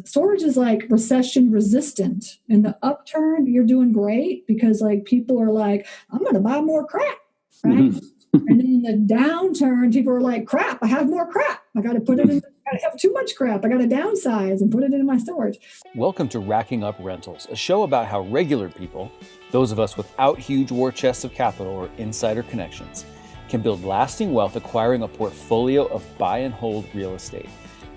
storage is like recession resistant. In the upturn, you're doing great because like people are like, I'm going to buy more crap, right? Mm-hmm. And then in the downturn, people are like, crap, I have more crap. I got to put it in. I have too much crap. I got to downsize and put it in my storage. Welcome to Racking Up Rentals, a show about how regular people, those of us without huge war chests of capital or insider connections, can build lasting wealth acquiring a portfolio of buy and hold real estate.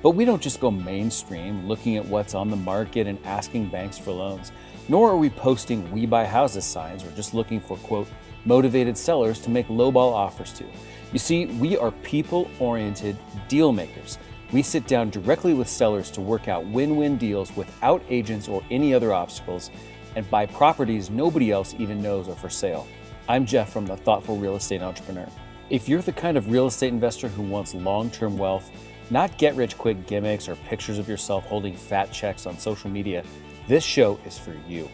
But we don't just go mainstream looking at what's on the market and asking banks for loans, nor are we posting "we buy houses" signs or just looking for, quote, motivated sellers to make lowball offers to. You see, we are people-oriented deal makers. We sit down directly with sellers to work out win-win deals without agents or any other obstacles and buy properties nobody else even knows are for sale. I'm Jeff from the Thoughtful Real Estate Entrepreneur. If you're the kind of real estate investor who wants long-term wealth, not get-rich-quick gimmicks or pictures of yourself holding fat checks on social media, this show is for you.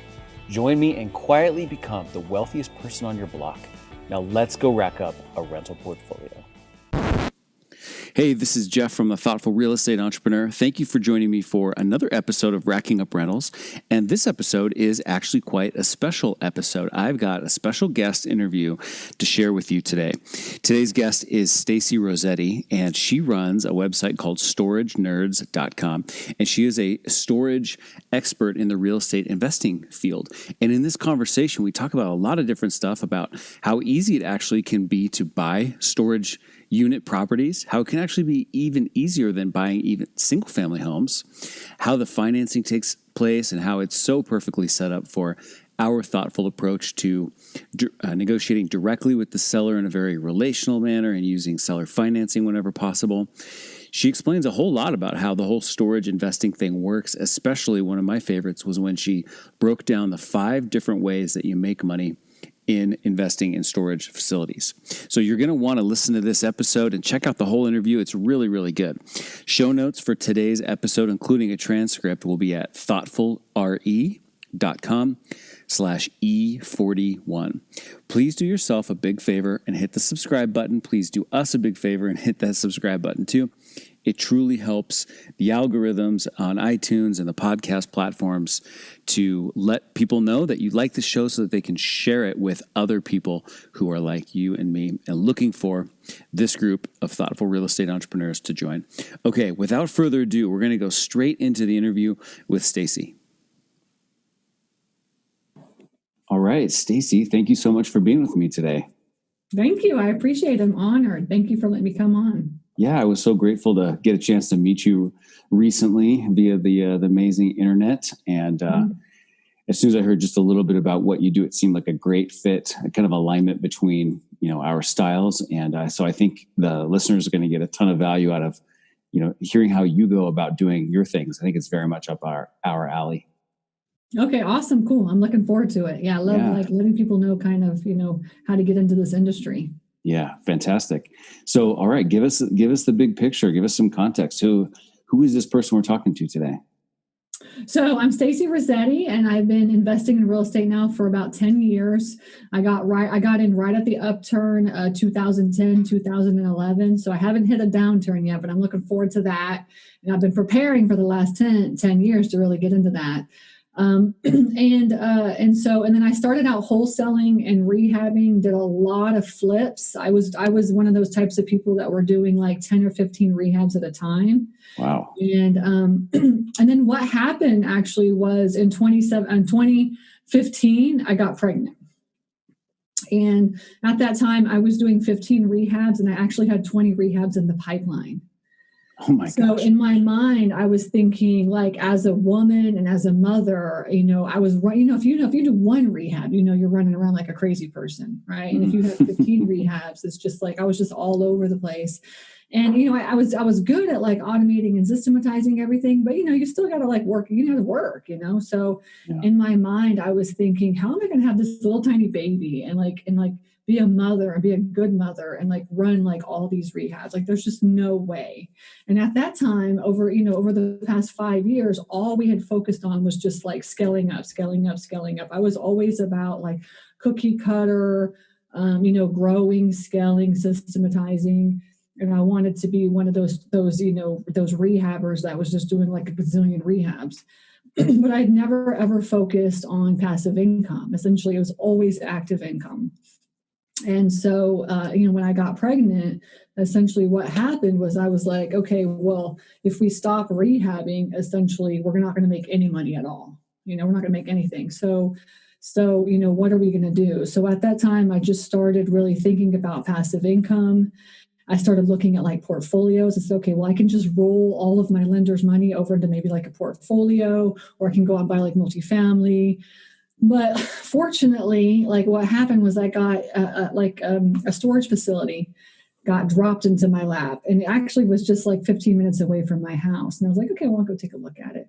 Join me and quietly become the wealthiest person on your block. Now let's go rack up a rental portfolio. Hey, this is Jeff from the Thoughtful Real Estate Entrepreneur. Thank you for joining me for another episode of Racking Up Rentals. And this episode is actually quite a special episode. I've got a special guest interview to share with you today. Today's guest is Stacy Rossetti, and she runs a website called StorageNerds.com. And she is a storage expert in the real estate investing field. And in this conversation, we talk about a lot of different stuff about how easy it actually can be to buy storage unit properties, how it can actually be even easier than buying even single family homes, how the financing takes place, and how it's so perfectly set up for our thoughtful approach to negotiating directly with the seller in a very relational manner and using seller financing whenever possible. She explains a whole lot about how the whole storage investing thing works, especially one of my favorites was when she broke down the 5 different ways that you make money in investing in storage facilities. So you're going to want to listen to this episode and check out the whole interview. It's really, really good. Show notes for today's episode, including a transcript, will be at thoughtfulre.com/E41. Please do yourself a big favor and hit the subscribe button. Please do us a big favor and hit that subscribe button too. It truly helps the algorithms on iTunes and the podcast platforms to let people know that you like the show so that they can share it with other people who are like you and me and looking for this group of thoughtful real estate entrepreneurs to join. Okay, without further ado, we're going to go straight into the interview with Stacy. All right, Stacy, thank you so much for being with me today. Thank you. I appreciate it. I'm honored. Thank you for letting me come on. Yeah, I was so grateful to get a chance to meet you recently via the amazing internet. And as soon as I heard just a little bit about what you do, it seemed like a great fit, a kind of alignment between, our styles. And so I think the listeners are going to get a ton of value out of, hearing how you go about doing your things. I think it's very much up our alley. Okay, awesome. Cool. I'm looking forward to it. Yeah, I love like letting people know kind of, how to get into this industry. Yeah, fantastic. So, all right, give us the big picture. Give us some context. Who is this person we're talking to today? So I'm Stacy Rossetti, and I've been investing in real estate now for about 10 years. I got in right at the upturn, 2010, 2011. So I haven't hit a downturn yet, but I'm looking forward to that. And I've been preparing for the last 10 years to really get into that. And then I started out wholesaling and rehabbing, did a lot of flips. I was one of those types of people that were doing like 10 or 15 rehabs at a time. Wow. And then what happened actually was in 2015, I got pregnant. And at that time I was doing 15 rehabs and I actually had 20 rehabs in the pipeline. Oh my gosh. So in my mind, I was thinking like as a woman and as a mother, I was running, if you do one rehab, you're running around like a crazy person, right? And if you have 15 rehabs, it's just like, I was just all over the place. And, I was good at like automating and systematizing everything, but, you still got to like work, work. So in my mind, I was thinking, how am I going to have this little tiny baby and be a mother and be a good mother and like run like all these rehabs? Like there's just no way. And at that time over the past 5 years, all we had focused on was just like scaling up. I was always about like cookie cutter, growing, scaling, systematizing. And I wanted to be one of those rehabbers that was just doing like a gazillion rehabs. But I'd never ever focused on passive income. Essentially, it was always active income. And so, when I got pregnant, essentially what happened was I was like, okay, well, if we stop rehabbing, essentially, we're not going to make any money at all. We're not going to make anything. So, what are we going to do? So at that time, I just started really thinking about passive income. I started looking at like portfolios. It's okay, well, I can just roll all of my lender's money over into maybe like a portfolio, or I can go out and buy like multifamily. But fortunately, like what happened was I got a storage facility got dropped into my lap, and it actually was just like 15 minutes away from my house. And I was like, okay, well, I'll go take a look at it.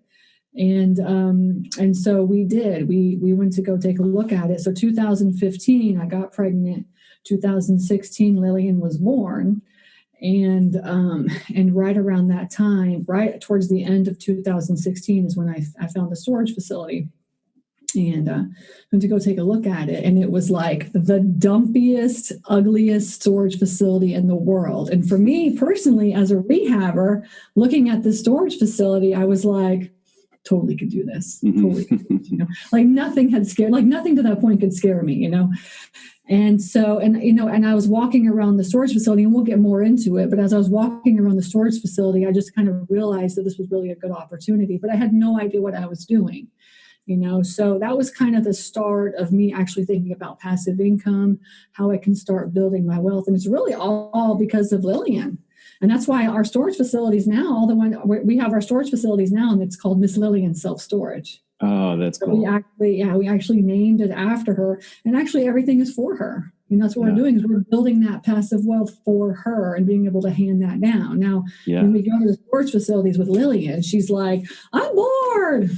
And so we did. We went to go take a look at it. So 2015, I got pregnant. 2016, Lillian was born. And right around that time, right towards the end of 2016 is when I found the storage facility. And went to go take a look at it. And it was like the dumpiest, ugliest storage facility in the world. And for me personally, as a rehabber, looking at this storage facility, I was like, totally could do this. Totally could do this, Like nothing to that point could scare me, And so, and I was walking around the storage facility, and we'll get more into it. But as I was walking around the storage facility, I just kind of realized that this was really a good opportunity, but I had no idea what I was doing. So that was kind of the start of me actually thinking about passive income, how I can start building my wealth. And it's really all because of Lillian. And that's why our storage facilities now, we have our storage facilities now, and it's called Miss Lillian Self-Storage. Oh, that's cool. We actually named it after her, and actually everything is for her. And that's what we're doing, is we're building that passive wealth for her and being able to hand that down. Now, when we go to the storage facilities with Lillian, she's like, I'm bored.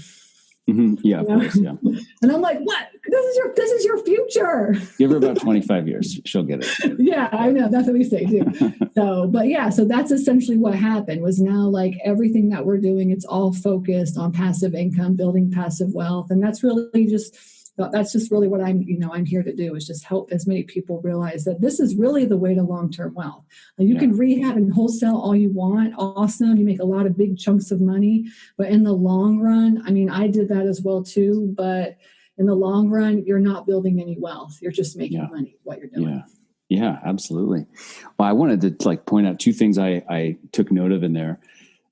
Mm-hmm. Yeah, of course, yeah. And I'm like, what? This is your future. Give her about 25 years. She'll get it. Yeah, I know. That's what we say too. So that's essentially what happened, was now like everything that we're doing, it's all focused on passive income, building passive wealth. And that's just really what I'm here to do, is just help as many people realize that this is really the way to long-term wealth. You can rehab and wholesale all you want. Awesome. You make a lot of big chunks of money, but in the long run, I did that as well too. But in the long run, you're not building any wealth. You're just making money, what you're doing. Yeah, absolutely. Well, I wanted to point out two things I took note of in there.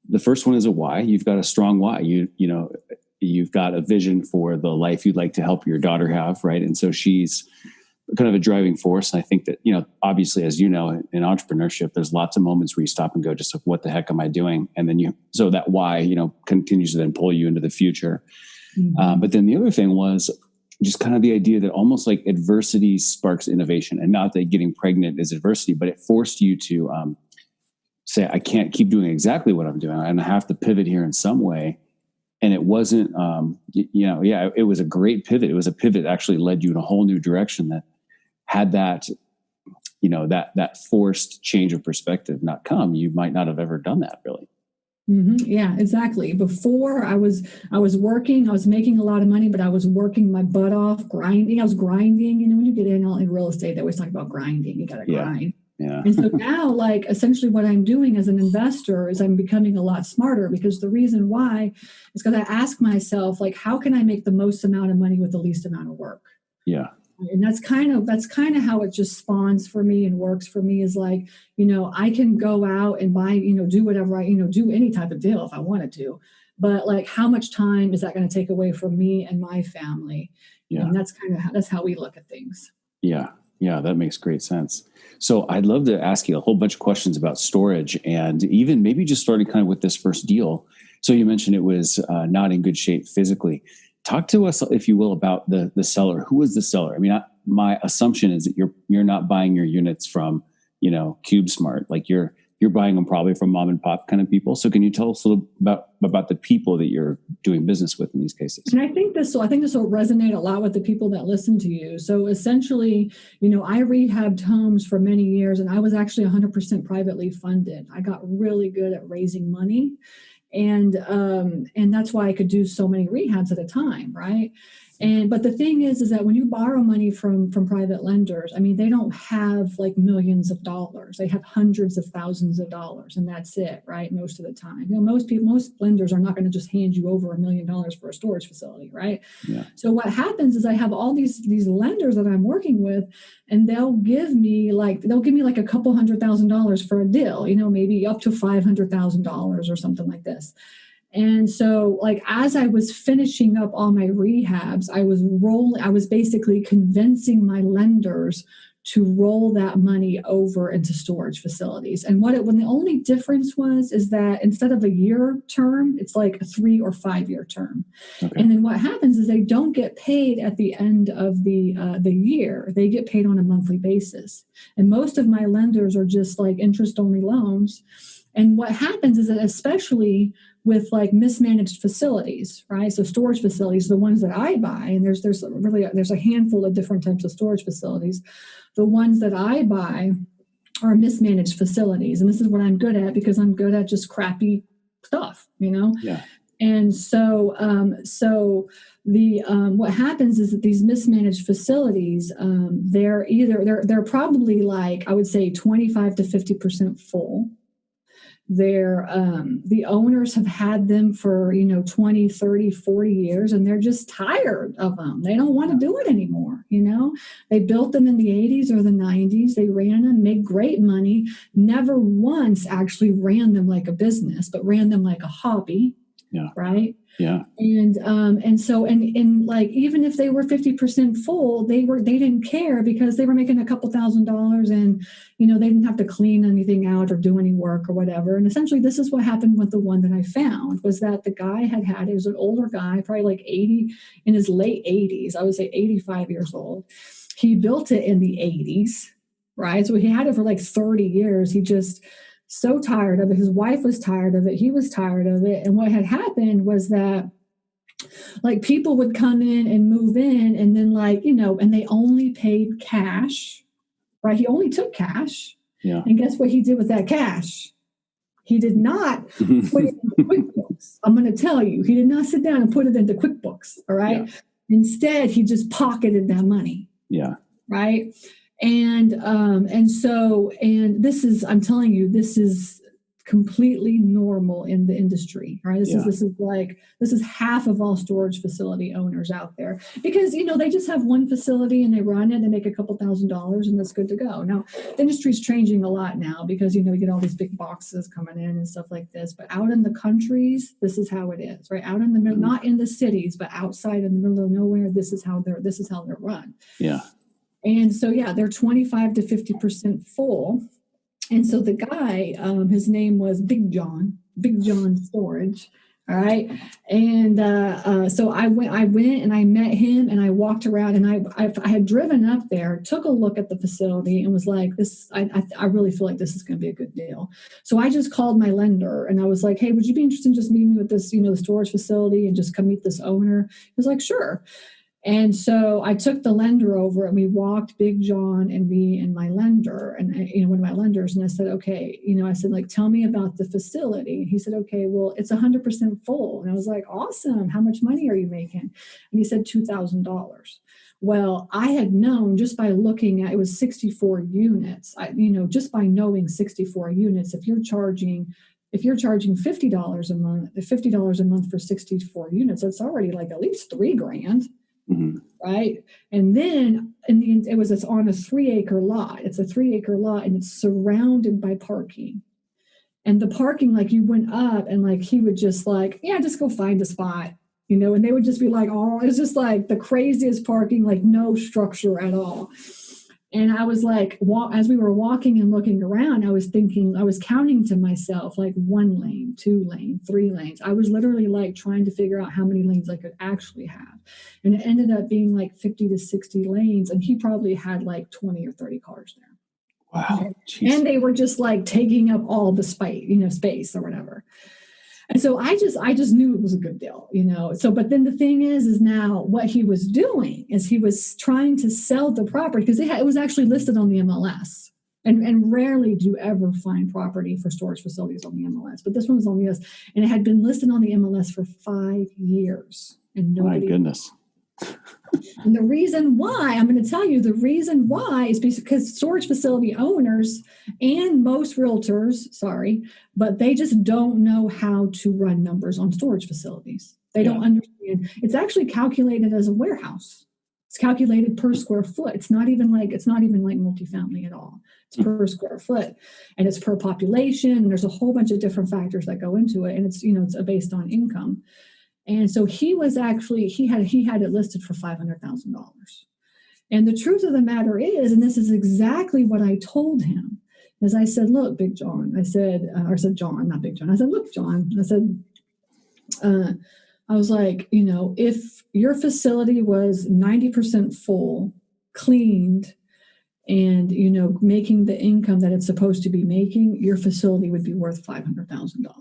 The first one is a why. You've got a strong why. You've got a vision for the life you'd like to help your daughter have, right? And so she's kind of a driving force. And I think that, obviously, as you know, in entrepreneurship, there's lots of moments where you stop and go, just like, what the heck am I doing? And then so that why, continues to then pull you into the future. Mm-hmm. But then the other thing was just kind of the idea that almost like adversity sparks innovation, and not that getting pregnant is adversity, but it forced you to say, I can't keep doing exactly what I'm doing. I have to pivot here in some way. And it wasn't, it was a great pivot. It was a pivot that actually led you in a whole new direction that had that, that forced change of perspective not come, you might not have ever done that, really. Mm-hmm. Yeah, exactly. Before I was working, I was making a lot of money, but I was working my butt off, grinding. I was grinding. When you get in real estate, they always talk about grinding. You got to grind. Yeah. And so now, like, essentially what I'm doing as an investor is I'm becoming a lot smarter, because the reason why is because I ask myself, like, how can I make the most amount of money with the least amount of work? Yeah. And that's kind of how it just spawns for me and works for me, is like, I can go out and buy, do whatever do any type of deal if I wanted to. But like, how much time is that going to take away from me and my family? Yeah. And that's how we look at things. Yeah. Yeah, that makes great sense. So I'd love to ask you a whole bunch of questions about storage, and even maybe just starting kind of with this first deal. So you mentioned it was not in good shape physically. Talk to us, if you will, about the seller. Who was the seller? My assumption is that you're not buying your units from, CubeSmart. Like you're buying them probably from mom and pop kind of people. So can you tell us a little about the people that you're doing business with in these cases? And I think this will resonate a lot with the people that listen to you. So essentially, I rehabbed homes for many years, and I was actually 100% privately funded. I got really good at raising money. And that's why I could do so many rehabs at a time, right? But the thing is that when you borrow money from private lenders, I mean, they don't have like millions of dollars. They have hundreds of thousands of dollars, and that's it, right? Most of the time, most lenders are not going to just hand you over $1 million for a storage facility, right? Yeah. So what happens is I have all these lenders that I'm working with, and they'll give me like a couple $100,000 for a deal, maybe up to $500,000 or something like this. And so, like, as I was finishing up all my rehabs, I was basically convincing my lenders to roll that money over into storage facilities. And when the only difference is that instead of a year term, it's like a 3 or 5 year term. Okay. And then what happens is they don't get paid at the end of the year. They get paid on a monthly basis. And most of my lenders are just like interest only loans. And what happens is that especially with like mismanaged facilities, right? So storage facilities, the ones that I buy, and there's a handful of different types of storage facilities. The ones that I buy are mismanaged facilities. And this is what I'm good at because I'm good at just crappy stuff, Yeah. And so, what happens is that these mismanaged facilities, they're probably like, I would say 25 to 50% full. The owners have had them for 20, 30, 40 years, and they're just tired of them. They don't want to do it anymore. They built them in the 80s or the 90s. They ran them, made great money, never once actually ran them like a business, but ran them like a hobby. Yeah. Right. Yeah. And so like, even if they were 50% full, they didn't care because they were making a couple $1,000 and, they didn't have to clean anything out or do any work or whatever. And essentially this is what happened with the one that I found, was that the guy it was an older guy, probably like 80, in his late 80s, I would say 85 years old. He built it in the 80s, right? So he had it for like 30 years. He just so tired of it. His wife was tired of it. He was tired of it. And what had happened was that like people would come in and move in, and then and they only paid cash, right? He only took cash. Yeah. And guess what he did with that cash? He did not put it into QuickBooks. I'm going to tell you, he did not sit down and put it into QuickBooks. All right. Yeah. Instead, he just pocketed that money. Yeah. Right. And this is, I'm telling you, this is completely normal in the industry, right? This is half of all storage facility owners out there, because, they just have one facility and they run it and make a couple $1,000 and that's good to go. Now, the industry is changing a lot now because, you get all these big boxes coming in and stuff like this, but out in the countries, this is how it is, right? Out in the middle, not in the cities, but outside in the middle of nowhere, this is how they're run. Yeah. And so, they're 25 to 50% full. And so the guy, his name was Big John Storage. All right. And so I went and I met him and I walked around, and I had driven up there, took a look at the facility and was like, I really feel like this is going to be a good deal. So I just called my lender and I was like, hey, would you be interested in just meeting me with this, the storage facility and just come meet this owner? He was like, sure. And so I took the lender over and we walked, Big John and me and my lender and one of my lenders. And I said, okay, I said, like, tell me about the facility. And he said, okay, well, it's 100% full. And I was like, awesome. How much money are you making? And he said $2,000. Well, I had known just by looking at, it was 64 units, just by knowing 64 units, if you're charging $50 a month for 64 units, that's already like at least $3,000. Mm-hmm. Right. And then it's on a 3-acre lot. It's a 3-acre lot and it's surrounded by parking. And the parking, like, you went up and like he would just like, just go find a spot, and they would just be like, oh, it's just like the craziest parking, like no structure at all. And I was like, as we were walking and looking around, I was counting to myself, like 1 lane, 2 lane, 3 lanes. I was literally like trying to figure out how many lanes I could actually have. And it ended up being like 50 to 60 lanes. And he probably had like 20 or 30 cars there. Wow. Okay. And they were just like taking up all the space or whatever. And so I just knew it was a good deal, So, but then the thing is now what he was doing is he was trying to sell the property because it was actually listed on the MLS. And rarely do you ever find property for storage facilities on the MLS. But this one was on the MLS, and it had been listed on the MLS for 5 years. And nobody. My goodness. And the reason why, I'm going to tell you, the reason why is because storage facility owners and most realtors, sorry, but they just don't know how to run numbers on storage facilities. They don't understand. It's actually calculated as a warehouse. It's calculated per square foot. It's not even like multifamily at all. It's per square foot, and it's per population. And there's a whole bunch of different factors that go into it, and it's based on income. And so he had it listed for $500,000. And the truth of the matter is, and this is exactly what I told him, is I said, look, Big John, I said John, not Big John. I said, look, John, I said, I was like, if your facility was 90% full, cleaned, and, making the income that it's supposed to be making, your facility would be worth $500,000.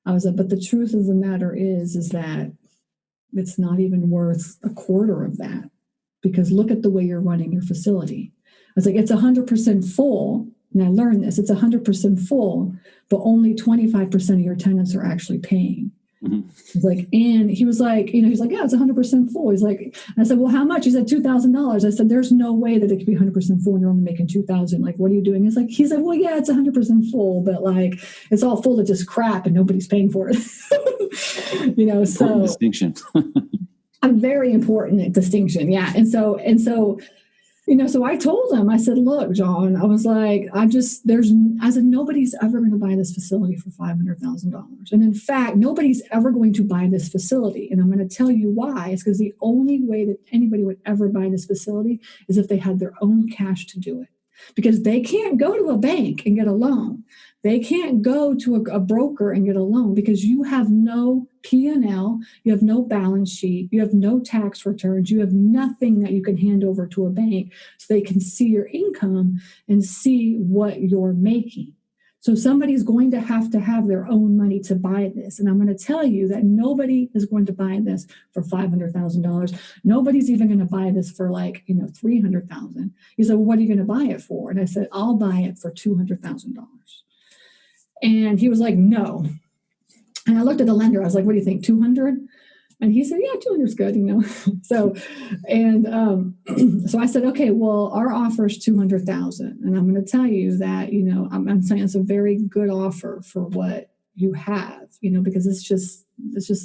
I was like, but the truth of the matter is that it's not even worth a quarter of that, because look at the way you're running your facility. I was like, it's 100% full. And I learned this, it's 100% full, but only 25% of your tenants are actually paying. And he was like, he's like, yeah, it's 100% full. He's like, I said, well, how much? He said, $2,000. I said, there's no way that it could be 100% full and you're only making 2,000. Like, what are you doing? He's like, well, yeah, it's 100% full, but like, it's all full of just crap and nobody's paying for it. Important distinction. A very important distinction. Yeah. And so, so I told him, I said, look, John, I was like, I said, nobody's ever going to buy this facility for $500,000. And in fact, nobody's ever going to buy this facility. And I'm going to tell you why. It's because the only way that anybody would ever buy this facility is if they had their own cash to do it. Because they can't go to a bank and get a loan. They can't go to a broker and get a loan because you have no P&L, you have no balance sheet, you have no tax returns, you have nothing that you can hand over to a bank so they can see your income and see what you're making. So somebody's going to have their own money to buy this. And I'm going to tell you that nobody is going to buy this for $500,000. Nobody's even going to buy this for $300,000. He said, well, what are you going to buy it for? And I said, I'll buy it for $200,000. And he was like, no. And I looked at the lender. I was like, what do you think, 200? And he said, yeah, 200 is good, So I said, okay, well, our offer is 200,000. And I'm going to tell you that, I'm saying it's a very good offer for what you have, because it's just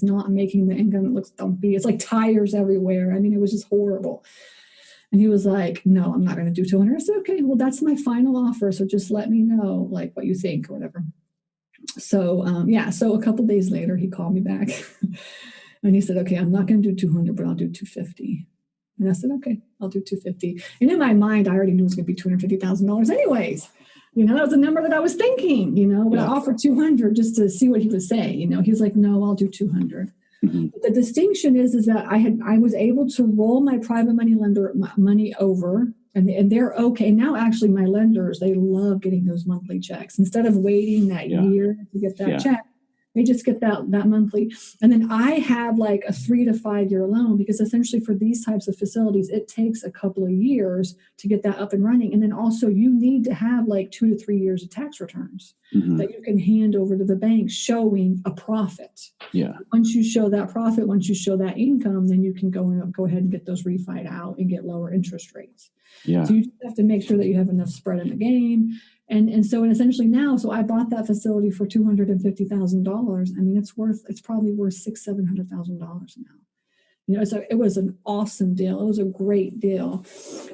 not making the income. It looks dumpy. It's like tires everywhere. I mean, it was just horrible. And he was like, no, I'm not going to do 200. I said, okay, well, that's my final offer. So just let me know like what you think or whatever. So, so a couple days later, he called me back and he said, okay, I'm not going to do 200, but I'll do 250. And I said, okay, I'll do 250. And in my mind, I already knew it was going to be $250,000 anyways. That was the number that I was thinking, but I offered 200 just to see what he would say. He was like, no, I'll do 200. Mm-hmm. But the distinction is that I was able to roll my private money lender money over. And they're okay. Now, actually, my lenders, they love getting those monthly checks. Instead of waiting that year to get that check, they just get that monthly. And then I have like a 3 to 5 year loan because essentially for these types of facilities, it takes a couple of years to get that up and running. And then also you need to have like 2 to 3 years of tax returns that you can hand over to the bank showing a profit. Yeah. Once you show that profit, once you show that income, then you can go ahead and get those refi'd out and get lower interest rates. Yeah. So you just have to make sure that you have enough spread in the game. And so essentially now, so I bought that facility for $250,000. I mean, it's probably worth $600,000-$700,000 now. So it was an awesome deal. It was a great deal.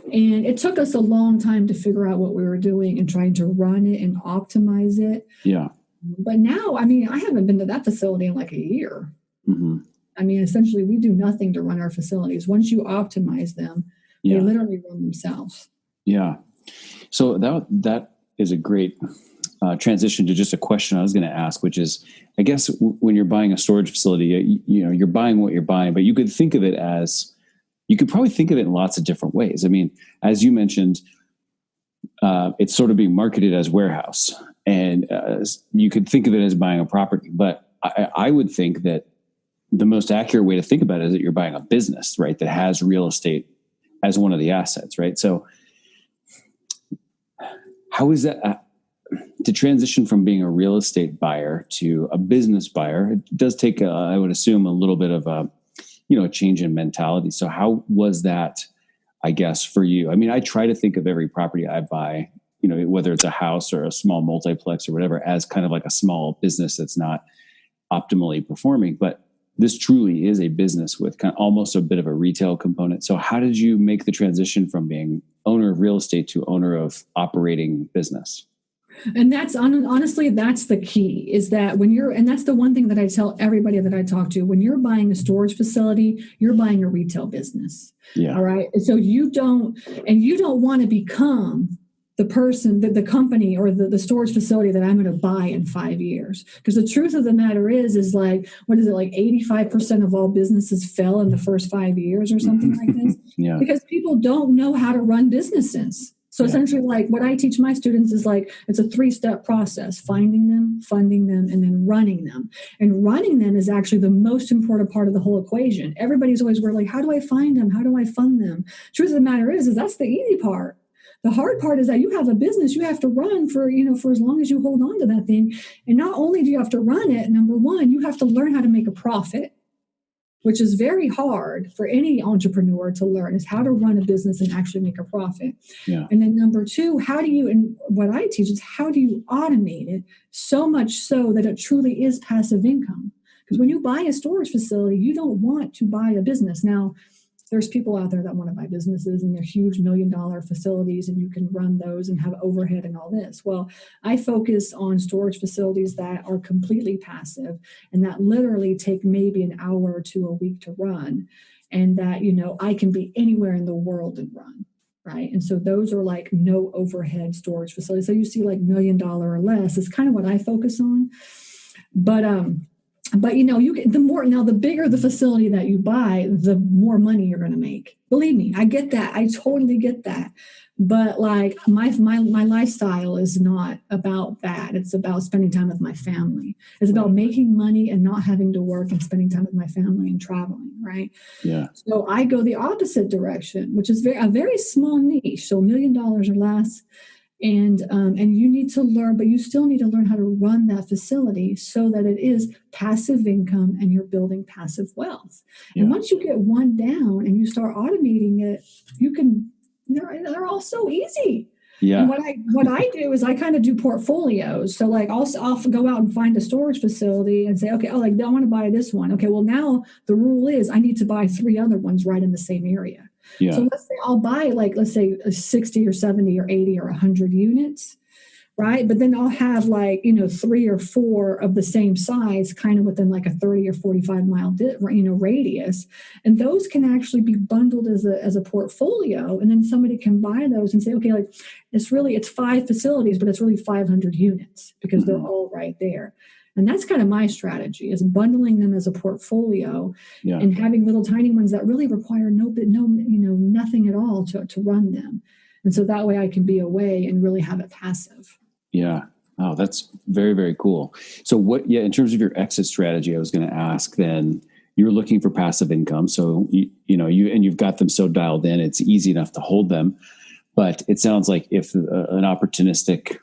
And it took us a long time to figure out what we were doing and trying to run it and optimize it. Yeah. But now, I mean, I haven't been to that facility in like a year. Mm-hmm. I mean, essentially, we do nothing to run our facilities. Once you optimize them, they literally run themselves. Yeah. So that is a great transition to just a question I was going to ask, which is, I guess when you're buying a storage facility, you're buying what you're buying, but you could probably think of it in lots of different ways. I mean, as you mentioned, it's sort of being marketed as warehouse, and you could think of it as buying a property, but I would think that the most accurate way to think about it is that you're buying a business, right? That has real estate as one of the assets, right? So how is that to transition from being a real estate buyer to a business buyer? It does take, I would assume, a little bit of a change in mentality. So how was that, I guess, for you? I mean, I try to think of every property I buy, whether it's a house or a small multiplex or whatever, as kind of like a small business that's not optimally performing. But this truly is a business with kind of almost a bit of a retail component. So how did you make the transition from being owner of real estate to owner of operating business? And that's honestly, that's the key, is that and that's the one thing that I tell everybody that I talk to: when you're buying a storage facility, you're buying a retail business. Yeah. All right. And so you don't want to become the person, the company, or the storage facility that I'm going to buy in 5 years. Because the truth of the matter is like, what is it, like 85% of all businesses fail in the first 5 years or something like this? Yeah. Because people don't know how to run businesses. So essentially, like what I teach my students is like, it's a 3-step process: finding them, funding them, and then running them. And running them is actually the most important part of the whole equation. Everybody's always worried, like, how do I find them? How do I fund them? Truth of the matter is that's the easy part. The hard part is that you have a business you have to run for as long as you hold on to that thing. And not only do you have to run it, number one, you have to learn how to make a profit, which is very hard for any entrepreneur to learn, is how to run a business and actually make a profit. Yeah. And then number two, and what I teach is, how do you automate it so much so that it truly is passive income? Because when you buy a storage facility, you don't want to buy a business. Now, there's people out there that want to buy businesses, and they're huge $1 million facilities, and you can run those and have overhead and all this. Well, I focus on storage facilities that are completely passive and that literally take maybe an hour to a week to run, and that, I can be anywhere in the world and run. Right. And so those are like no overhead storage facilities. So you see like $1 million or less is kind of what I focus on. But you get the bigger the facility that you buy, the more money you're going to make. Believe me, I get that. I totally get that. But like my lifestyle is not about that. It's about spending time with my family. It's about making money and not having to work, and spending time with my family and traveling. Right. Yeah. So I go the opposite direction, which is a very small niche. So $1 million or less. And you need to learn, but you still need to learn how to run that facility so that it is passive income and you're building passive wealth. Yeah. And once you get one down and you start automating it, they're all so easy. Yeah. And what I do is I kind of do portfolios. So like I'll go out and find a storage facility and say, okay, I want to buy this one. Okay, well now the rule is I need to buy 3 other ones right in the same area. Yeah. So let's say I'll buy let's say 60 or 70 or 80 or 100 units, right? But then I'll have 3 or 4 of the same size kind of within like a 30 or 45 mile radius. And those can actually be bundled as a portfolio. And then somebody can buy those and say, okay, it's 5 facilities, but it's really 500 units because they're all right there. And that's kind of my strategy, is bundling them as a portfolio and having little tiny ones that really require nothing at all to run them. And so that way I can be away and really have it passive. Yeah. Oh, that's very, very cool. So in terms of your exit strategy, I was going to ask then, you're looking for passive income. So, you've got them so dialed in, it's easy enough to hold them. But it sounds like if an opportunity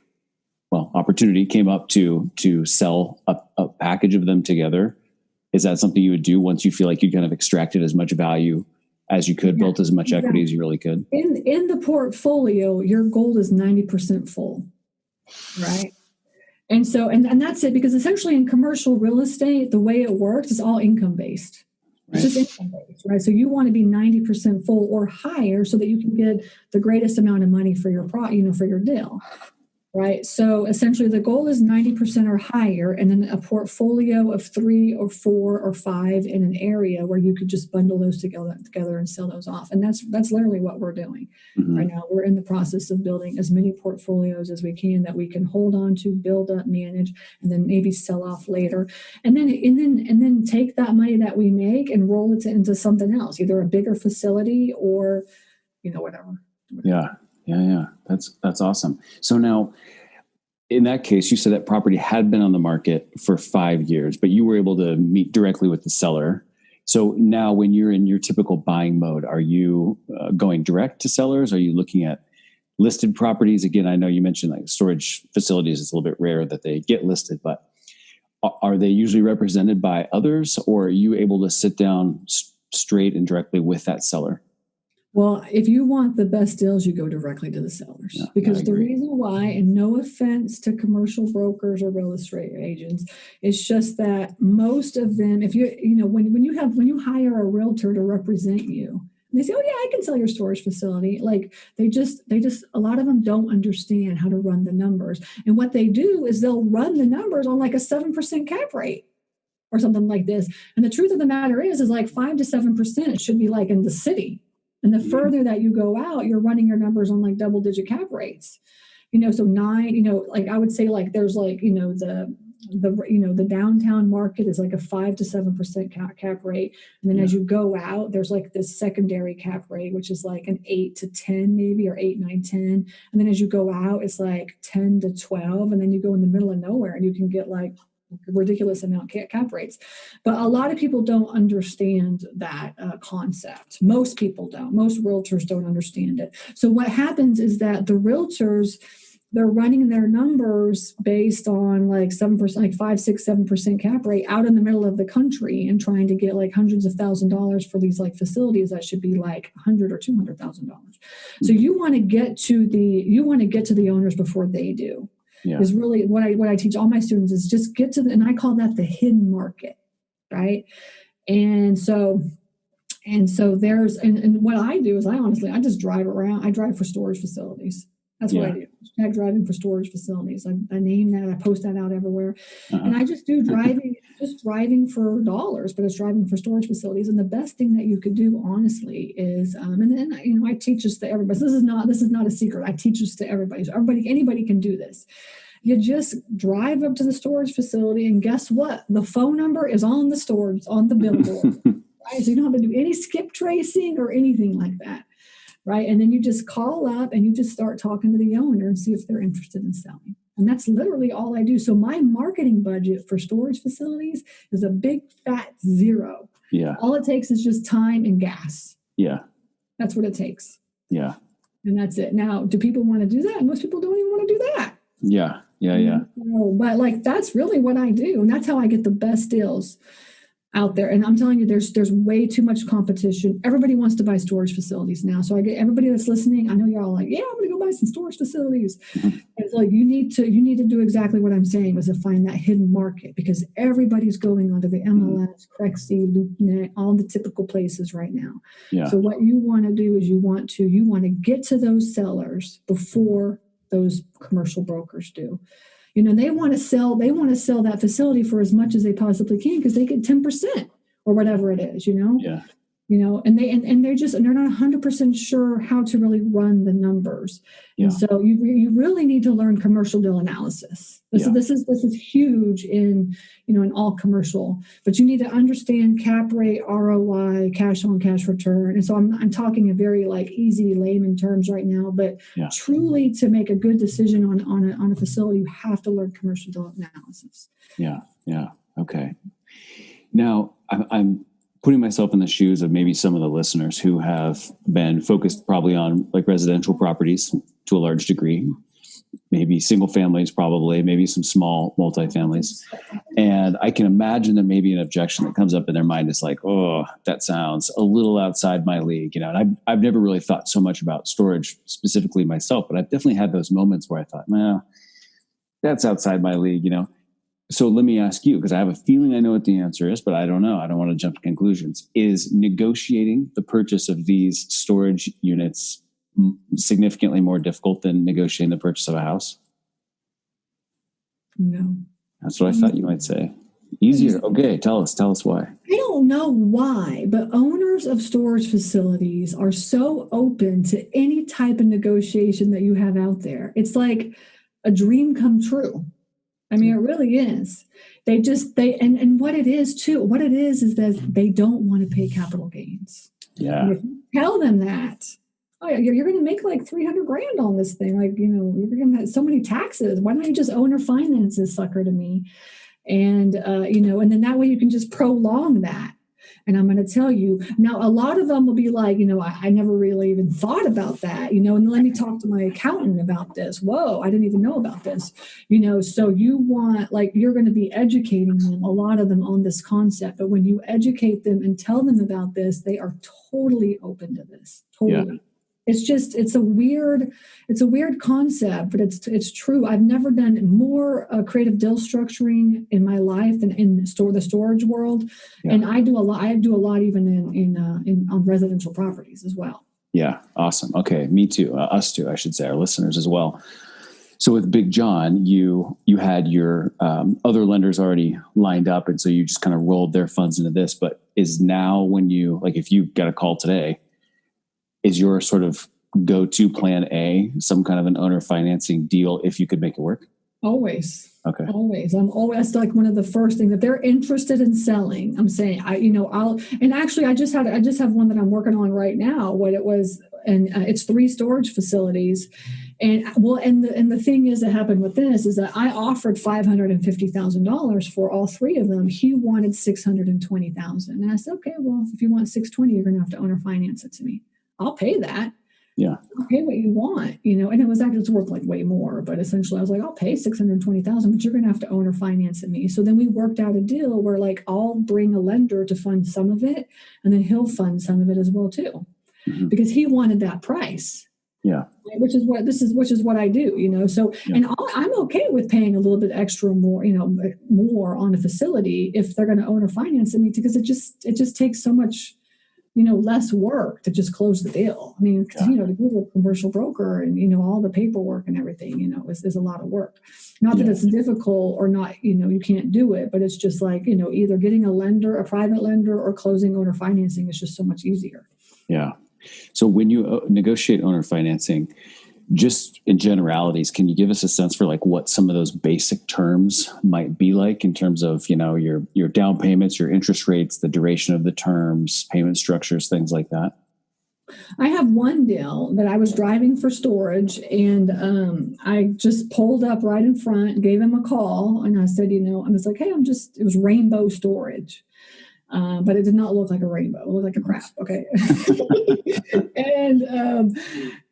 came up to sell a package of them together, is that something you would do once you feel like you kind of extracted as much value as you could, built as much equity as you really could? In the portfolio, your goal is 90% full, right? And so, and that's it, because essentially in commercial real estate, the way it works is all income based. It's just income based, right? So you want to be 90% full or higher so that you can get the greatest amount of money for your for your deal. Right. So essentially the goal is 90% or higher, and then a portfolio of 3 or 4 or 5 in an area where you could just bundle those together and sell those off. And that's literally what we're doing right now. We're in the process of building as many portfolios as we can that we can hold on to, build up, manage, and then maybe sell off later. And then take that money that we make and roll it into something else, either a bigger facility or, whatever. Yeah. Yeah. That's awesome. So now, in that case, you said that property had been on the market for 5 years, but you were able to meet directly with the seller. So now when you're in your typical buying mode, are you going direct to sellers? Are you looking at listed properties? Again, I know you mentioned like storage facilities. It's a little bit rare that they get listed, but are they usually represented by others, or are you able to sit down straight and directly with that seller? Well, if you want the best deals, you go directly to the sellers, because the reason why, and no offense to commercial brokers or real estate agents, it's just that most of them, if when you hire a realtor to represent you, and they say, "Oh yeah, I can sell your storage facility," like they just a lot of them don't understand how to run the numbers, and what they do is they'll run the numbers on like a 7% cap rate or something like this, and the truth of the matter is like 5 to 7% should be like in the city. And the further that you go out, you're running your numbers on like double-digit cap rates. So 9. Like I would say, like there's like the downtown market is like a 5 to 7% cap rate, and then as you go out, there's like this secondary cap rate, which is like an 8 to 10 maybe, or 8, 9, 10, and then as you go out, it's like 10 to 12, and then you go in the middle of nowhere, and you can get like ridiculous amount cap rates. But a lot of people don't understand that concept. Most people don't. Most realtors don't understand it. So what happens is that the realtors, they're running their numbers based on like 7%, like 5, 6, 7% cap rate out in the middle of the country, and trying to get like hundreds of $1,000s for these like facilities that should be like $100,000 or $200,000. So you want to get to the owners before they do. Is really what I teach all my students, is just get to and I call that the hidden market, right? And so there's, and what I do is I just drive around. I drive for storage facilities. That's what I do. Hashtag driving for storage facilities. I name that. I post that out everywhere. And I just do driving, just driving for dollars, but it's driving for storage facilities. And the best thing that you could do, honestly, is, and then I teach this to everybody. So this is not a secret. I teach this to everybody. So anybody can do this. You just drive up to the storage facility, and guess what? The phone number is on the storage, on the billboard. Right? So you don't have to do any skip tracing or anything like that. Right. And then you just call up and you just start talking to the owner and see if they're interested in selling. And that's literally all I do. So my marketing budget for storage facilities is a big fat 0. Yeah. All it takes is just time and gas. Yeah. That's what it takes. Yeah. And that's it. Now, do people want to do that? Most people don't even want to do that. Yeah. Yeah. Yeah. But like, that's really what I do. And that's how I get the best deals out there. And I'm telling you, there's way too much competition. Everybody wants to buy storage facilities now. So I get everybody that's listening, I know you're all like, yeah, I'm going to go buy some storage facilities. It's like, you need to do exactly what I'm saying, is to find that hidden market, because everybody's going onto the MLS, Crexy, LoopNet, all the typical places right now. Yeah. So what you want to do is you want to get to those sellers before those commercial brokers do. They want to sell that facility for as much as they possibly can, because they get 10% or whatever it is, Yeah. And they're not 100% sure how to really run the numbers. Yeah. And so you really need to learn commercial deal analysis. This is huge in all commercial, but you need to understand cap rate, ROI, cash on cash return. And so I'm talking in very like easy layman terms right now, but truly to make a good decision on a facility, you have to learn commercial deal analysis. Yeah. Yeah. Okay. Now I'm putting myself in the shoes of maybe some of the listeners who have been focused probably on like residential properties to a large degree, maybe single families, probably, maybe some small multifamilies. And I can imagine that maybe an objection that comes up in their mind is like, oh, that sounds a little outside my league, and I've never really thought so much about storage specifically myself, but I've definitely had those moments where I thought, well, that's outside my league, So let me ask you, because I have a feeling I know what the answer is, but I don't know. I don't want to jump to conclusions. Is negotiating the purchase of these storage units significantly more difficult than negotiating the purchase of a house? No. That's what I thought you might say. Easier. Okay, tell us why. I don't know why, but owners of storage facilities are so open to any type of negotiation that you have out there. It's like a dream come true. I mean, it really is. And what it is that they don't want to pay capital gains. Yeah. And if you tell them that, you're going to make like $300,000 on this thing. Like, you're going to have so many taxes. Why don't you just owner finance this sucker to me? And, and then that way you can just prolong that. And I'm going to tell you now, a lot of them will be like, I never really even thought about that, and let me talk to my accountant about this. Whoa, I didn't even know about this, so you want, like, you're going to be educating them, a lot of them, on this concept. But when you educate them and tell them about this, they are totally open to this. Totally. Yeah. It's a weird concept, but it's true. I've never done more creative deal structuring in my life than in the storage world. Yeah. And I do a lot even in on residential properties as well. Yeah. Awesome. Okay. Me too. Us too, I should say, our listeners as well. So with Big John, you had your other lenders already lined up. And so you just kind of rolled their funds into this, but is now when you, like, if you got a call today, is your sort of go-to plan A some kind of an owner financing deal if you could make it work? Always. Okay. Always. I'm always like one of the first things that they're interested in selling. I'm saying, I just have one that I'm working on right now. What it was, and it's 3 storage facilities. And the thing is that happened with this is that I offered $550,000 for all 3 of them. He wanted $620,000. And I said, okay, well, if you want $620,000, you're going to have to owner finance it to me. I'll pay that. Yeah. I'll pay what you want, and it was actually worth like way more, but essentially I was like, I'll pay $620,000, but you're going to have to owner finance it me. So then we worked out a deal where, like, I'll bring a lender to fund some of it, and then he'll fund some of it as well too, because he wanted that price. Yeah. Which is what I do, So, yeah. And I'm okay with paying a little bit extra more, more on a facility if they're going to owner finance it me, because it just takes so much, less work to just close the deal. I mean, to go to a commercial broker and, all the paperwork and everything, is a lot of work. Not that it's difficult or not, you can't do it, but it's just like, either getting a lender, a private lender, or closing owner financing is just so much easier. Yeah. So when you negotiate owner financing, just in generalities, can you give us a sense for like what some of those basic terms might be like in terms of, your down payments, your interest rates, the duration of the terms, payment structures, things like that? I have one deal that I was driving for storage, and I just pulled up right in front, gave him a call, and I said, I was like, hey, it was rainbow storage. But it did not look like a rainbow. It looked like a crap. Okay.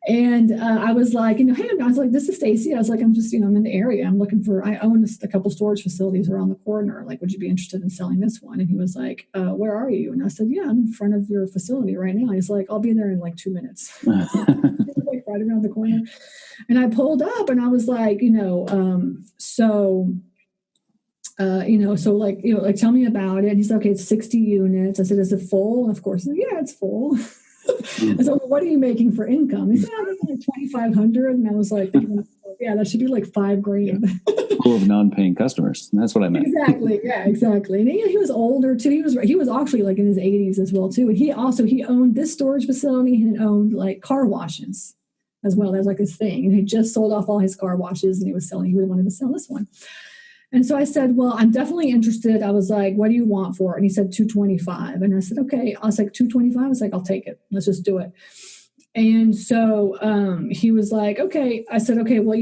and I was like, hey, I was like, this is Stacy. I was like, I'm just, I'm in the area. I own a couple storage facilities around the corner. Like, would you be interested in selling this one? And he was like, where are you? And I said, yeah, I'm in front of your facility right now. He's like, I'll be there in like 2 minutes. Like right around the corner. And I pulled up and I was like, like, tell me about it. And he's like, okay, it's 60 units. I said, is it full? And of course, yeah, it's full. I said, well, what are you making for income? He said, I'm making like $2,500. And I was like, yeah, that should be like $5,000. Yeah. Full of non-paying customers. That's what I meant. Exactly. Yeah, exactly. And he was older too. He was actually like in his 80s as well too. And he owned this storage facility and owned like car washes as well. That was like his thing. And he just sold off all his car washes and he really wanted to sell this one. And so I said, well, I'm definitely interested. I was like, what do you want for it? And he said, $225. And I said, okay. I was like, $225? I was like, I'll take it. Let's just do it. And so he was like, okay. I said, okay, well,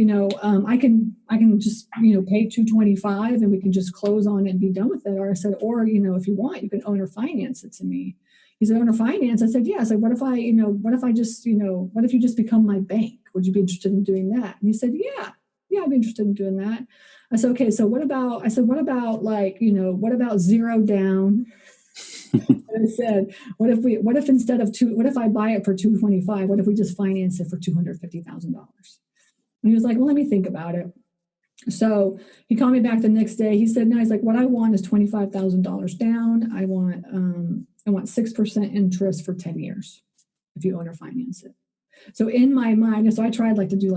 I can just, pay $225 and we can just close on it and be done with it. Or I said, or, if you want, you can owner finance it to me. He said, owner finance? I said, yeah. I said, what if you just become my bank? Would you be interested in doing that? And he said, yeah, I'd be interested in doing that. I said, okay, so what about zero down? And I said, what if I buy it for $225? What if we just finance it for $250,000? And he was like, well, let me think about it. So he called me back the next day. He said, no, he's like, what I want is $25,000 down. I want 6% interest for 10 years if you owner finance it. So in my mind, so I tried to do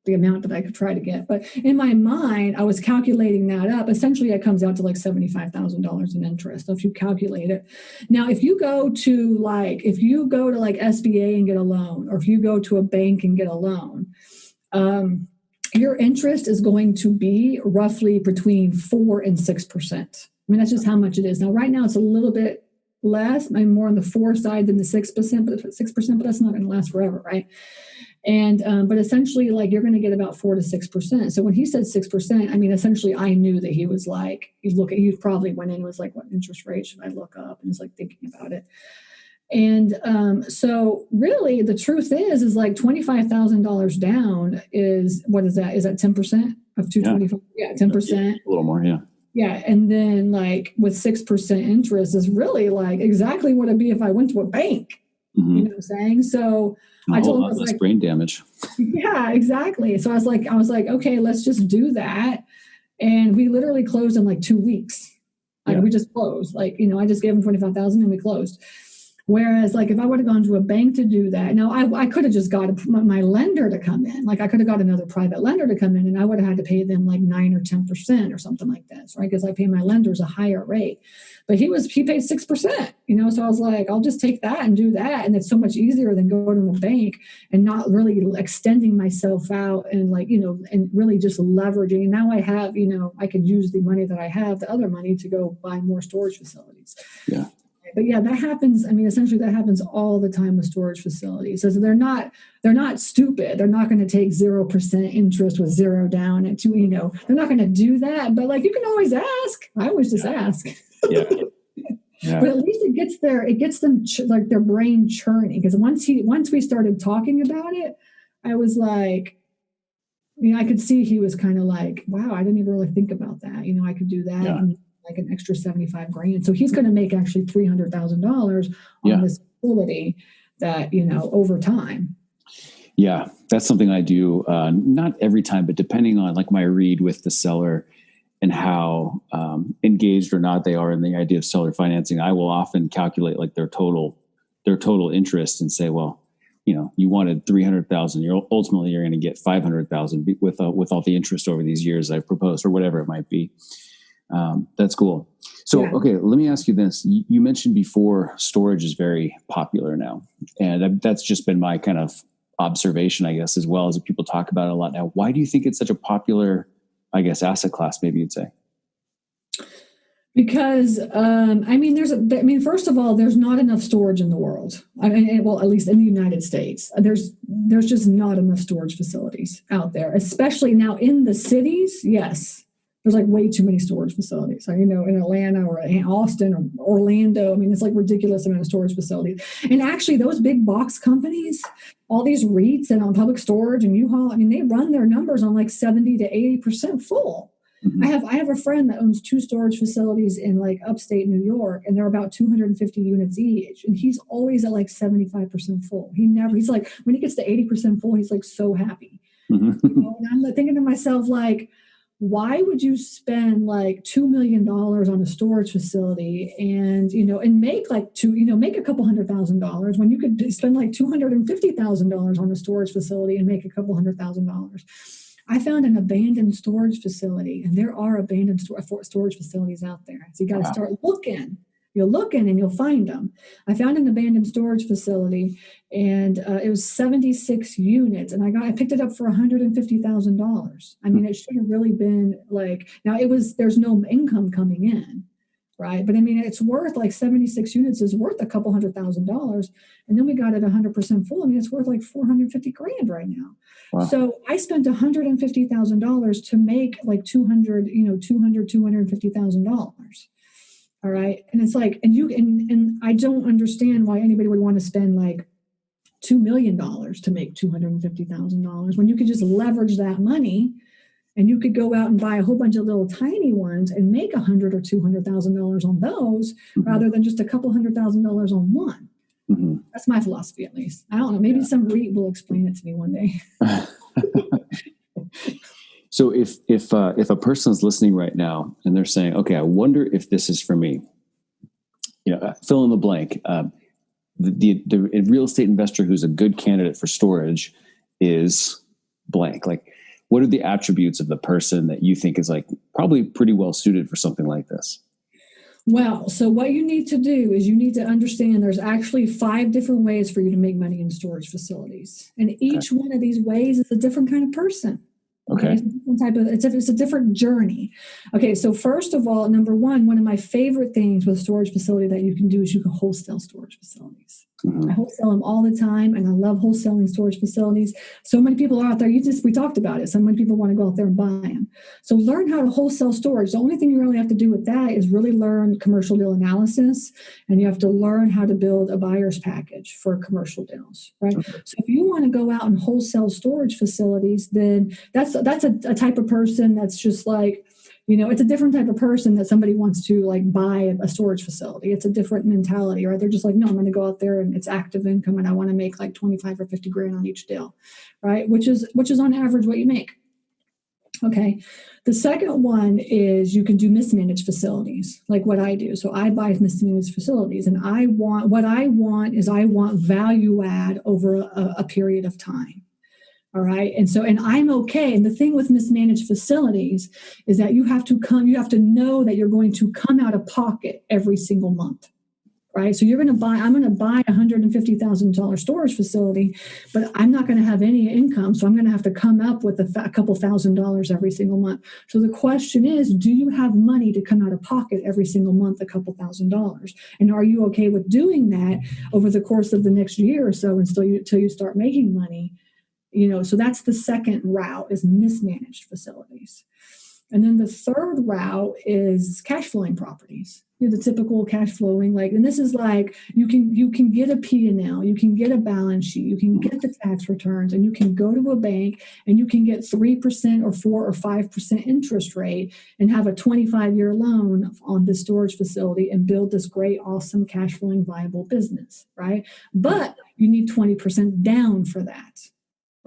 the amount that I could try to get. But in my mind, I was calculating that up. Essentially, it comes out to like $75,000 in interest. So if you calculate it. Now, if you go to SBA and get a loan, or if you go to a bank and get a loan, your interest is going to be roughly between 4 and 6%. I mean, that's just how much it is. Now, right now, it's a little bit less, more on the 4 side than the 6%, but that's not going to last forever, right? And, but essentially like you're going to get about 4 to 6%. So when he said 6%, I mean, essentially I knew that he was like, he probably went in and was like, what interest rate should I look up? And was like thinking about it. And so really the truth is like $25,000 down is, what is that? Is that 10% of 225? Yeah, 10%. Yeah, a little more, yeah. Yeah. And then like with 6% interest is really like exactly what it'd be if I went to a bank. You know what I'm saying? So I told him, I was less like, brain damage. Yeah, exactly. So I was like, okay, let's just do that. And we literally closed in like 2 weeks. Like we just closed. Like, I just gave him 25,000 and we closed. Whereas like if I would have gone to a bank to do that, now I could have just got my lender to come in. Like I could have got another private lender to come in and I would have had to pay them like 9 or 10% or something like this, right? Because I pay my lenders a higher rate. But he paid 6%, so I was like, I'll just take that and do that. And it's so much easier than going to a bank and not really extending myself out and like, and really just leveraging. And now I have, I could use the money that I have, the other money, to go buy more storage facilities. Yeah. But yeah, that happens. I mean, essentially that happens all the time with storage facilities. So they're not stupid. They're not going to take 0% interest with 0 down and they're not going to do that. But like, you can always ask. I always just ask. Yeah. But at least it gets them like their brain churning. Because once we started talking about it, I was like, I could see he was kind of like, wow, I didn't even really think about that. I could do that. Yeah. And like an extra $75,000. So he's going to make actually $300,000 on this facility that, over time. Yeah, that's something I do. Not every time, but depending on like my read with the seller and how engaged or not they are in the idea of seller financing, I will often calculate like their total interest and say, well, you wanted 300,000. You're going to get 500,000 with all the interest over these years I've proposed, or whatever it might be. That's cool. So, okay, let me ask you this. You mentioned before storage is very popular now, and that's just been my kind of observation, I guess, as well as people talk about it a lot now. Why do you think it's such a popular, I guess, asset class, maybe you'd say? Because, first of all, there's not enough storage in the world. Well, at least in the United States, there's just not enough storage facilities out there, especially now in the cities. Yes. There's like way too many storage facilities. So, in Atlanta or in Austin or Orlando, it's like ridiculous amount of storage facilities. And actually those big box companies, all these REITs and on Public Storage and U-Haul, they run their numbers on like 70 to 80% full. Mm-hmm. I have a friend that owns 2 storage facilities in like upstate New York, and they're about 250 units each. And he's always at like 75% full. He's like, when he gets to 80% full, he's like so happy. Mm-hmm. And I'm thinking to myself, like, why would you spend like $2 million on a storage facility and make like make a couple $100,000 when you could spend like $250,000 on a storage facility and make a couple $100,000? I found an abandoned storage facility, and there are abandoned storage facilities out there. So you got to start looking. You'll look in and you'll find them. I found an abandoned storage facility, and it was 76 units, and I picked it up for $150,000. It should have really been like, now there's no income coming in, right? But it's worth like 76 units is worth a couple $100,000, and then we got it 100% full. it's worth like $450,000 right now. Wow. So I spent $150,000 to make like $250,000. All right. And it's like, and I don't understand why anybody would want to spend like $2 million to make $250,000 when you could just leverage that money and you could go out and buy a whole bunch of little tiny ones and make $100,000 or $200,000 on those, mm-hmm. rather than just a couple $100,000 on one. Mm-hmm. That's my philosophy, at least. I don't know. Maybe some REIT will explain it to me one day. So if a person is listening right now and they're saying, okay, I wonder if this is for me, fill in the blank. The real estate investor who's a good candidate for storage is blank. Like, what are the attributes of the person that you think is like probably pretty well suited for something like this? Well, so what you need to do is you need to understand there's actually 5 different ways for you to make money in storage facilities. And each one of these ways is a different kind of person. Okay. It's a different journey. Okay. So first of all, number one of my favorite things with a storage facility that you can do is you can wholesale storage facilities. I wholesale them all the time, and I love wholesaling storage facilities. So many people are out there. We talked about it. So many people want to go out there and buy them. So learn how to wholesale storage. The only thing you really have to do with that is really learn commercial deal analysis, and you have to learn how to build a buyer's package for commercial deals, right? Okay. So if you want to go out and wholesale storage facilities, then that's a type of person that's just like, it's a different type of person that somebody wants to like buy a storage facility. It's a different mentality, right? They're just like, no, I'm going to go out there and it's active income and I want to make like 25 or 50 grand on each deal, right? Which is on average what you make. Okay. The second one is you can do mismanaged facilities, like what I do. So I buy mismanaged facilities, and I want value add over a period of time. All right. And I'm okay. And the thing with mismanaged facilities is that you have to know that you're going to come out of pocket every single month. Right. So I'm going to buy a $150,000 storage facility, but I'm not going to have any income. So I'm going to have to come up with a couple $1,000s every single month. So the question is, do you have money to come out of pocket every single month, a couple $1,000s? And are you okay with doing that over the course of the next year or so until you start making money? So that's the second route, is mismanaged facilities. And then the third route is cash flowing properties. The typical cash flowing, and this is like, you can get a P&L, you can get a balance sheet, you can get the tax returns, and you can go to a bank and you can get 3% or 4 or 5% interest rate and have a 25-year loan on this storage facility and build this great, awesome cash flowing viable business, right? But you need 20% down for that.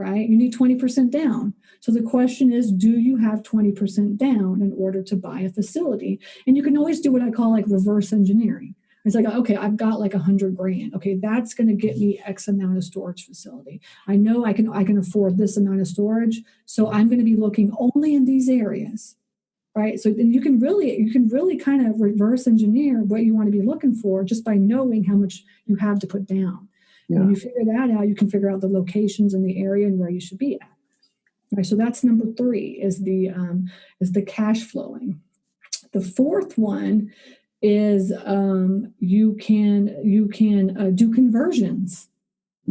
Right? You need 20% down. So the question is, do you have 20% down in order to buy a facility? And you can always do what I call like reverse engineering. It's like, okay, I've got like $100,000. Okay, that's going to get me X amount of storage facility. I know I can afford this amount of storage. So I'm going to be looking only in these areas. Right. So then you can really kind of reverse engineer what you want to be looking for just by knowing how much you have to put down. Yeah. When you figure that out, you can figure out the locations in the area and where you should be at. Right, so that's number 3 is the cash flowing. The fourth one is you can do conversions.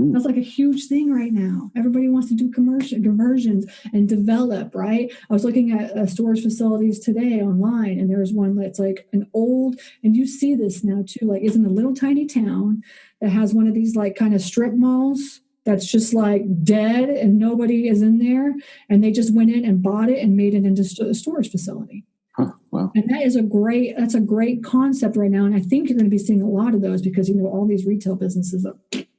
That's like a huge thing right now. Everybody wants to do conversions and develop, right? I was looking at storage facilities today online, and there's one that's like an old, and you see this now too, like it's in a little tiny town that has one of these like kind of strip malls that's just like dead and nobody is in there. And they just went in and bought it and made it into a storage facility. Huh, wow. And that's a great concept right now. And I think you're going to be seeing a lot of those because, all these retail businesses are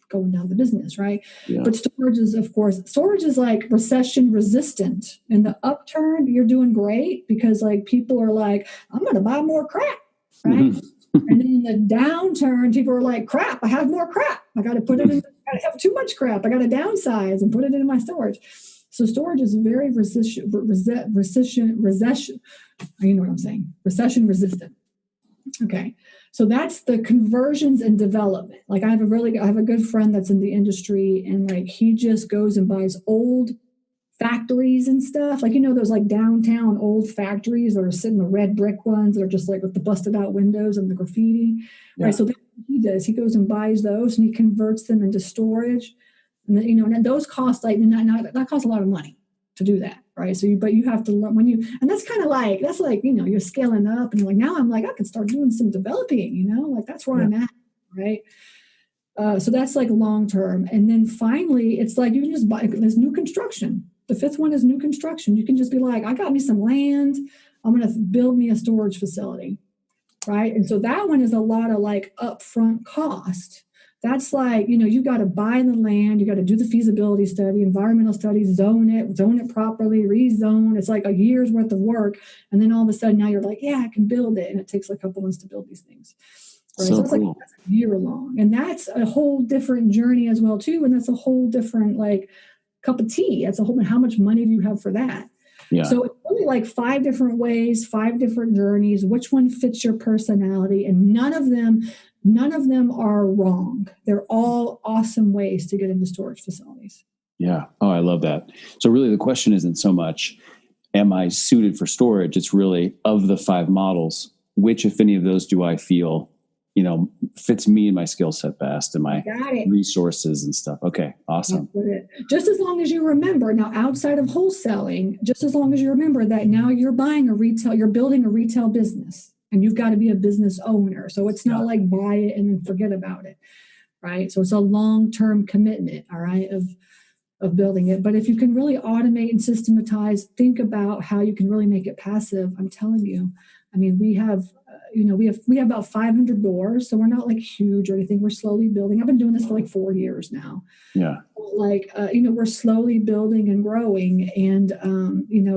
going down the business, right? Yeah. But storage is like recession resistant. In the upturn, you're doing great because like people are like, I'm going to buy more crap, right? Mm-hmm. And then in the downturn, people are like, crap, I have more crap. I got to put it in, I have too much crap. I got to downsize and put it in my storage. So storage is very recession, you know what I'm saying? Recession resistant. Okay. So that's the conversions and development. Like I have a good friend that's in the industry, and like he just goes and buys old factories and stuff. Like, those like downtown old factories that are sitting, the red brick ones that are just like with the busted out windows and the graffiti. Yeah. Right. So that's what he does. He goes and buys those and he converts them into storage. And then, and those cost that costs a lot of money to do that. Right. So but you have to learn and that's like, you're scaling up and you're like, now I'm like, I can start doing some developing, like that's where I'm at. Right. So that's like long term. And then finally, it's like you can just buy, there's new construction. The fifth one is new construction. You can just be like, I got me some land. I'm going to build me a storage facility. Right. And so that one is a lot of like upfront cost. That's like, you got to buy the land. You got to do the feasibility study, environmental studies, zone it properly, rezone. It's like a year's worth of work. And then all of a sudden now you're like, yeah, I can build it. And it takes like a couple months to build these things. Right? So it's cool. Like that's a year long. And that's a whole different journey as well, too. And that's a whole different like cup of tea. That's a whole, how much money do you have for that? Yeah. So it's really like 5 different ways, 5 different journeys, which one fits your personality. And none of them are wrong. They're all awesome ways to get into storage facilities. Yeah. Oh, I love that. So really the question isn't so much, am I suited for storage? It's really, of the 5 models, which, if any of those, do I feel fits me and my skill set best and my Got it. resources and stuff. Okay. Awesome. Just as long as you remember now, outside of wholesaling, just as long as you remember that now you're building a retail business and you've got to be a business owner. So it's not like buy it and then forget about it. Right. So it's a long-term commitment. All right. Of building it. But if you can really automate and systematize, think about how you can really make it passive. I'm telling you, I mean, we have about 500 doors, so we're not like huge or anything. We're slowly building. I've been doing this for like 4 years now. Yeah. We're slowly building and growing. And,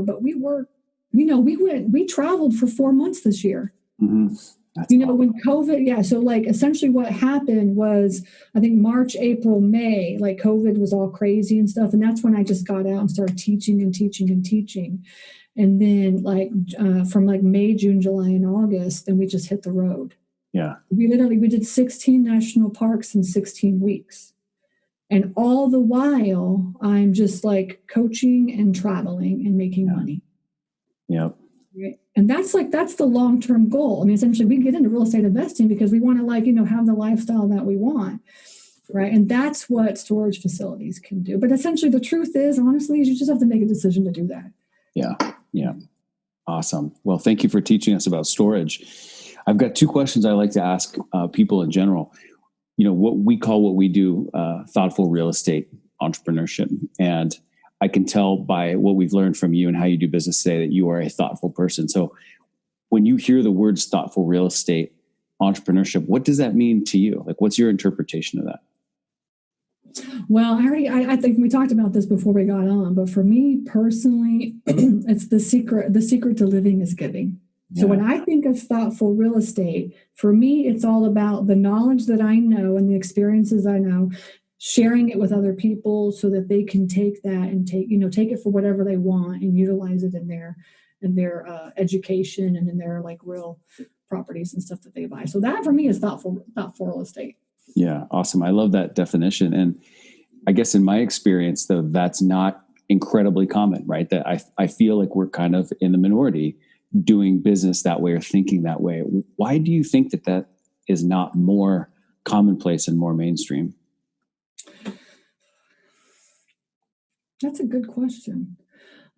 but we traveled for 4 months this year. Mm-hmm. Awesome. When COVID, so like essentially what happened was, I think March, April, May, like COVID was all crazy and stuff. And that's when I just got out and started teaching. And then from like May, June, July, and August, then we just hit the road. Yeah. We did 16 national parks in 16 weeks. And all the while I'm just like coaching and traveling and making money. Yep. Right. And that's the long-term goal. I mean, essentially we get into real estate investing because we want to have the lifestyle that we want. Right. And that's what storage facilities can do. But essentially the truth is, honestly, is you just have to make a decision to do that. Yeah. Yeah. Awesome. Well, thank you for teaching us about storage. I've got 2 questions I like to ask people in general. What we do, thoughtful real estate entrepreneurship. And I can tell by what we've learned from you and how you do business today that you are a thoughtful person. So when you hear the words thoughtful real estate entrepreneurship, what does that mean to you? Like, what's your interpretation of that? Well, I think we talked about this before we got on, but for me personally, it's the secret to living is giving. So when I think of thoughtful real estate, for me, it's all about the knowledge that I know and the experiences I know, sharing it with other people so that they can take that and take it for whatever they want and utilize it in their education and in their like real properties and stuff that they buy. So that for me is thoughtful real estate. Yeah. Awesome. I love that definition. And I guess in my experience, though, that's not incredibly common, right? That I feel like we're kind of in the minority doing business that way or thinking that way. Why do you think that is not more commonplace and more mainstream? That's a good question.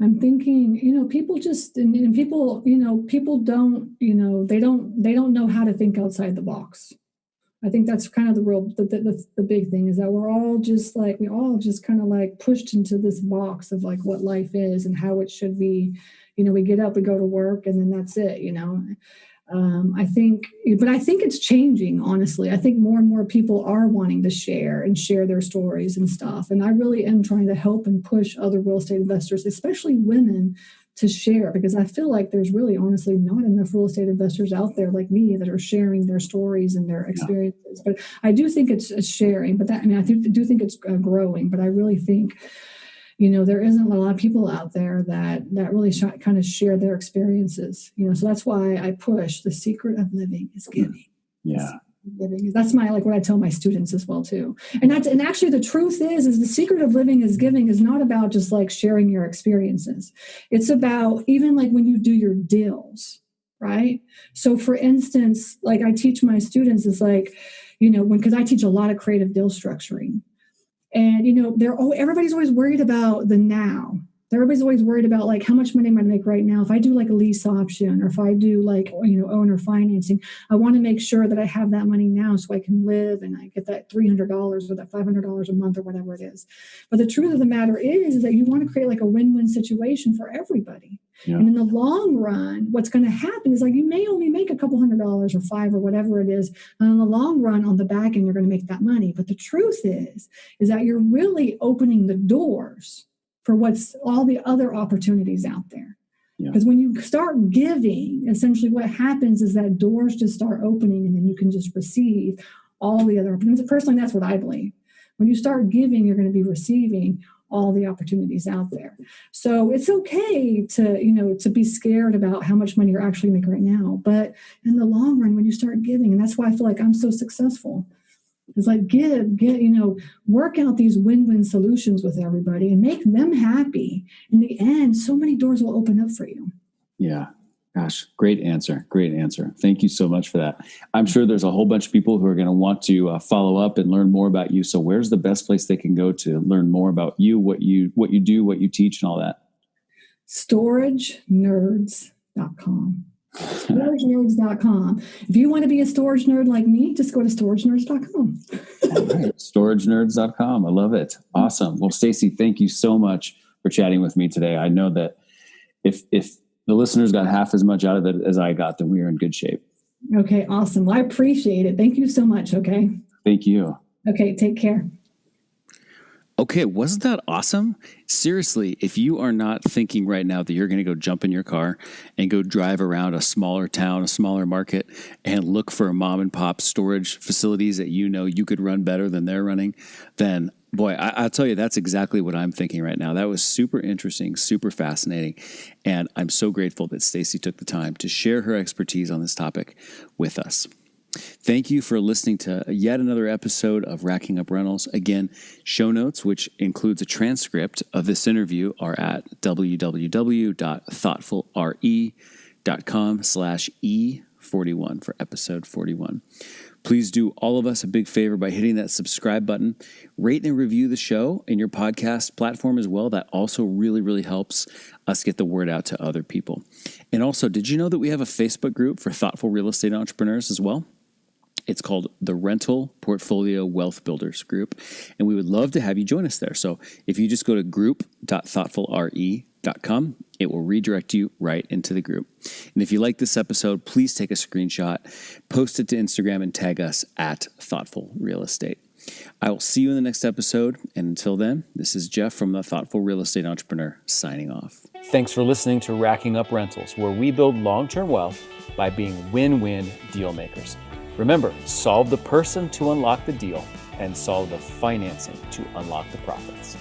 I'm thinking, people just, and people, people don't, they don't know how to think outside the box. I think that's kind of the big thing is that we all just kind of like pushed into this box of like what life is and how it should be. We get up, we go to work, and then that's it, I think it's changing, honestly. I think more and more people are wanting to share their stories and stuff. And I really am trying to help and push other real estate investors, especially women, to share, because I feel like there's really honestly not enough real estate investors out there like me that are sharing their stories and their experiences. But I do think it's sharing, but I do think it's growing, but I really think, there isn't a lot of people out there that really kind of share their experiences, so that's why I push the secret of living is giving. Yeah. That's what I tell my students as well too. And actually the truth is the secret of living is giving is not about just like sharing your experiences. It's about even like when you do your deals, right? So for instance, like I teach my students is like, because I teach a lot of creative deal structuring. And, everybody's always worried about the now. Everybody's always worried about like how much money am I going to make right now? If I do like a lease option or if I do like, owner financing, I want to make sure that I have that money now so I can live and I get that $300 or that $500 a month or whatever it is. But the truth of the matter is that you want to create like a win-win situation for everybody. Yeah. And in the long run, what's going to happen is like you may only make a couple $100 or $5 or whatever it is. And in the long run, on the back end, you're going to make that money. But the truth is that you're really opening the doors for what's all the other opportunities out there. Because when you start giving, essentially what happens is that doors just start opening and then you can just receive all the other opportunities. Personally, that's what I believe. When you start giving, you're going to be receiving all the opportunities out there. So it's okay to be scared about how much money you're actually making right now. But in the long run, when you start giving, and that's why I feel like I'm so successful, it's like work out these win-win solutions with everybody and make them happy. In the end, so many doors will open up for you. Yeah. Gosh, great answer. Great answer. Thank you so much for that. I'm sure there's a whole bunch of people who are going to want to follow up and learn more about you. So where's the best place they can go to learn more about you, what you do, what you teach, and all that? StorageNerds.com. StorageNerds.com. If you want to be a storage nerd like me, just go to StorageNerds.com. All right. StorageNerds.com. I love it. Awesome. Well, Stacy, thank you so much for chatting with me today. I know that if the listeners got half as much out of it as I got, then we are in good shape. Okay, awesome. Well, I appreciate it. Thank you so much. Okay. Thank you. Okay, take care. Okay, wasn't that awesome? Seriously, if you are not thinking right now that you're going to go jump in your car and go drive around a smaller town, a smaller market, and look for mom and pop storage facilities that you know you could run better than they're running, then boy, I'll tell you, that's exactly what I'm thinking right now. That was super interesting, super fascinating. And I'm so grateful that Stacy took the time to share her expertise on this topic with us. Thank you for listening to yet another episode of Racking Up Rentals. Again, show notes, which includes a transcript of this interview, are at www.thoughtfulre.com/E41 for episode 41. Please do all of us a big favor by hitting that subscribe button. Rate and review the show in your podcast platform as well. That also really, really helps us get the word out to other people. And also, did you know that we have a Facebook group for thoughtful real estate entrepreneurs as well? It's called the Rental Portfolio Wealth Builders Group, and we would love to have you join us there. So if you just go to group.thoughtfulre.com, it will redirect you right into the group. And if you like this episode, please take a screenshot, post it to Instagram, and tag us at Thoughtful Real Estate. I will see you in the next episode, and until then, this is Jeff from the Thoughtful Real Estate Entrepreneur signing off. Thanks for listening to Racking Up Rentals, where we build long-term wealth by being win-win deal makers. Remember, solve the person to unlock the deal and solve the financing to unlock the profits.